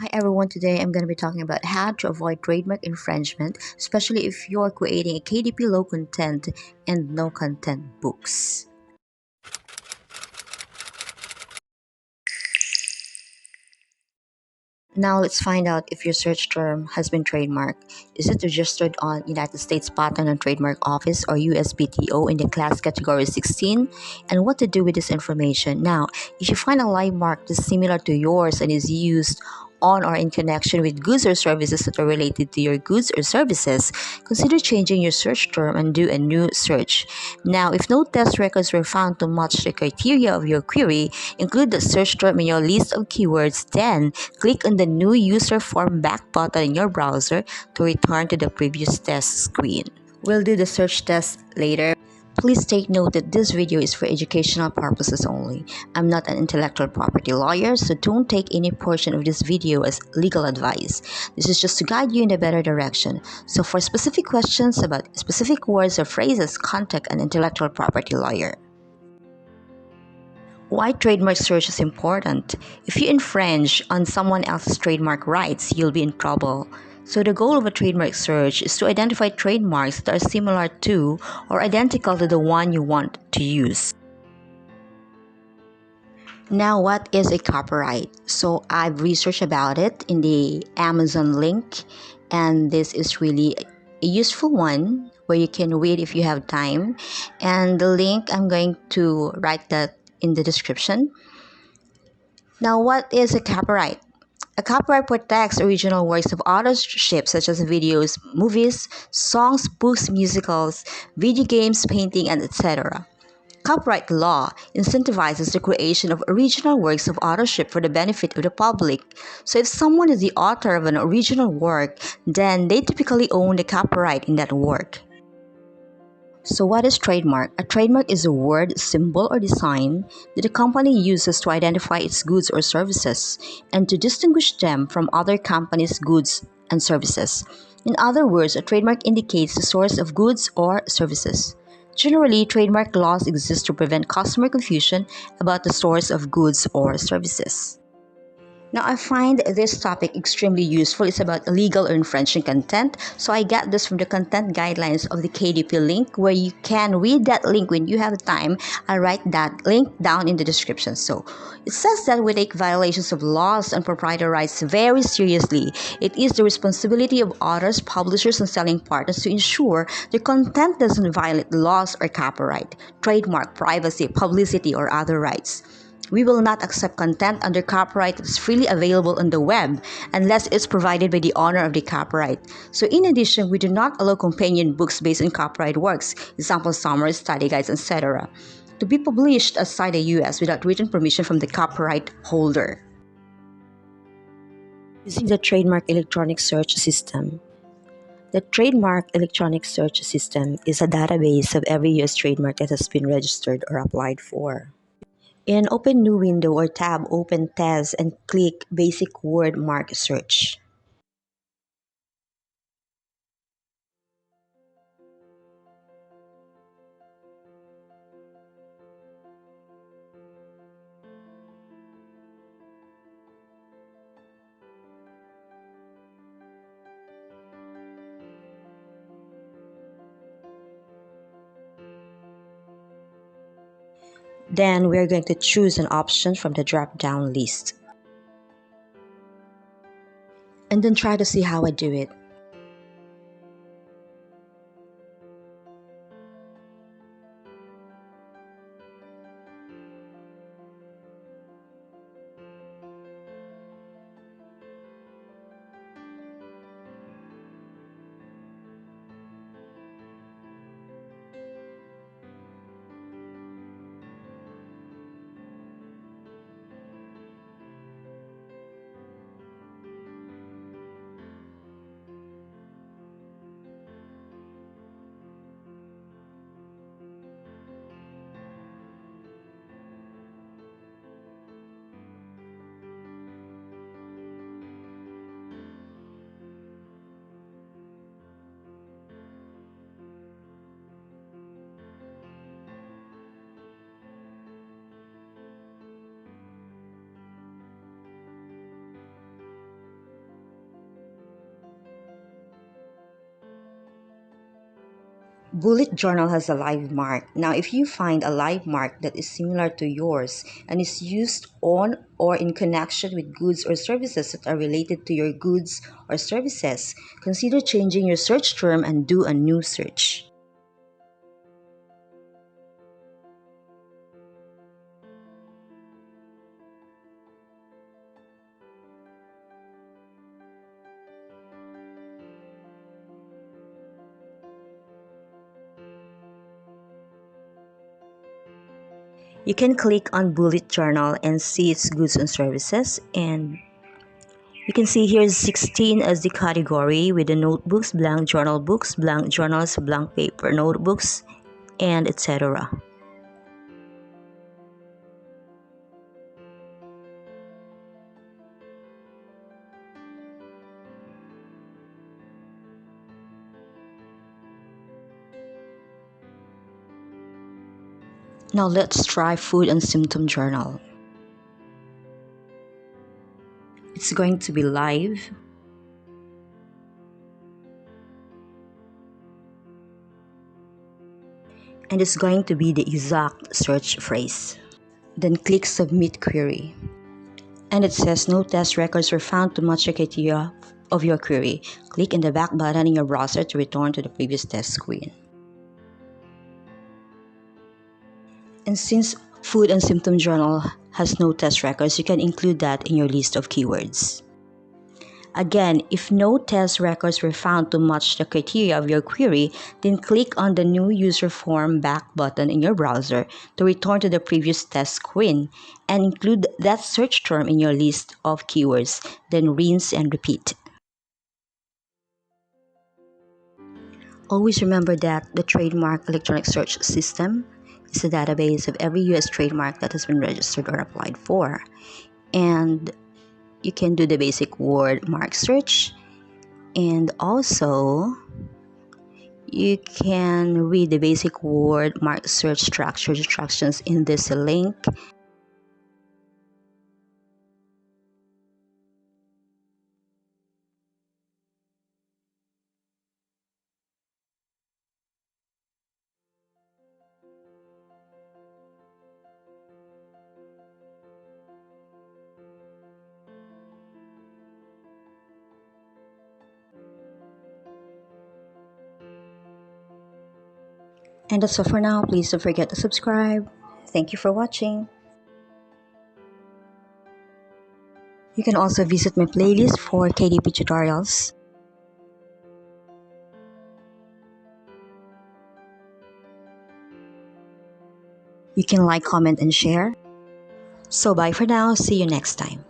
Hi everyone, today I'm going to be talking about how to avoid trademark infringement, especially if you're creating a KDP low content and no content books. Now let's find out if your search term has been trademarked. Is it registered on United States Patent and Trademark Office or USPTO in the class category 16? And what to do with this information? Now, if you find a live mark that's similar to yours and is used on or in connection with goods or services that are related to your goods or services, consider changing your search term and do a new search. Now, if no test records were found to match the criteria of your query, include the search term in your list of keywords, then click on the New User Form back button in your browser to return to the previous test screen. We'll do the search test later. Please take note that this video is for educational purposes only. I'm not an intellectual property lawyer, so don't take any portion of this video as legal advice. This is just to guide you in a better direction. So for specific questions about specific words or phrases, contact an intellectual property lawyer. Why trademark search is important? If you infringe on someone else's trademark rights, you'll be in trouble. So the goal of a trademark search is to identify trademarks that are similar to or identical to the one you want to use. Now, what is a copyright? So I've researched about it in the Amazon link, and this is really a useful one where you can read if you have time. And the link, I'm going to write that in the description. Now, what is a copyright? A copyright protects original works of authorship such as videos, movies, songs, books, musicals, video games, painting, and etc. Copyright law incentivizes the creation of original works of authorship for the benefit of the public. So if someone is the author of an original work, then they typically own the copyright in that work. So what is trademark? A trademark is a word, symbol, or design that a company uses to identify its goods or services and to distinguish them from other companies' goods and services. In other words, a trademark indicates the source of goods or services. Generally, trademark laws exist to prevent customer confusion about the source of goods or services. Now, I find this topic extremely useful. It's about illegal or infringing content. So I got this from the content guidelines of the KDP link, where you can read that link when you have time. I'll write that link down in the description. So it says that we take violations of laws and proprietor rights very seriously. It is the responsibility of authors, publishers, and selling partners to ensure the content doesn't violate laws or copyright, trademark, privacy, publicity, or other rights. We will not accept content under copyright that is freely available on the web unless it's provided by the owner of the copyright. So in addition, we do not allow companion books based on copyright works, example summaries, study guides, etc., to be published outside the US without written permission from the copyright holder. Using the Trademark Electronic Search System. The Trademark Electronic Search System is a database of every US trademark that has been registered or applied for. In open new window or tab, open TESS and click Basic Word Mark Search. Then we're going to choose an option from the drop-down list. And then try to see how I do it. Bullet journal has a live mark. Now, if you find a live mark that is similar to yours and is used on or in connection with goods or services that are related to your goods or services, consider changing your search term and do a new search. You can click on bullet journal and see its goods and services, and you can see here 16 as the category with the notebooks, blank journal books, blank journals, blank paper notebooks, and etc. Now let's try food and symptom journal. It's going to be live. And it's going to be the exact search phrase. Then click Submit Query. And it says no test records were found to match the criteria of your query. Click in the back button in your browser to return to the previous test screen. And since Food and Symptom Journal has no test records, you can include that in your list of keywords. Again, if no test records were found to match the criteria of your query, then click on the New User Form back button in your browser to return to the previous test screen and include that search term in your list of keywords, then rinse and repeat. Always remember that the Trademark Electronic Search System is a database of every U.S. trademark that has been registered or applied for. And you can do the basic word mark search, and also you can read the basic word mark search structure instructions in this link. And that's all for now. Please don't forget to subscribe. Thank you for watching. You can also visit my playlist for KDP tutorials. You can like, comment, and share. So bye for now. See you next time.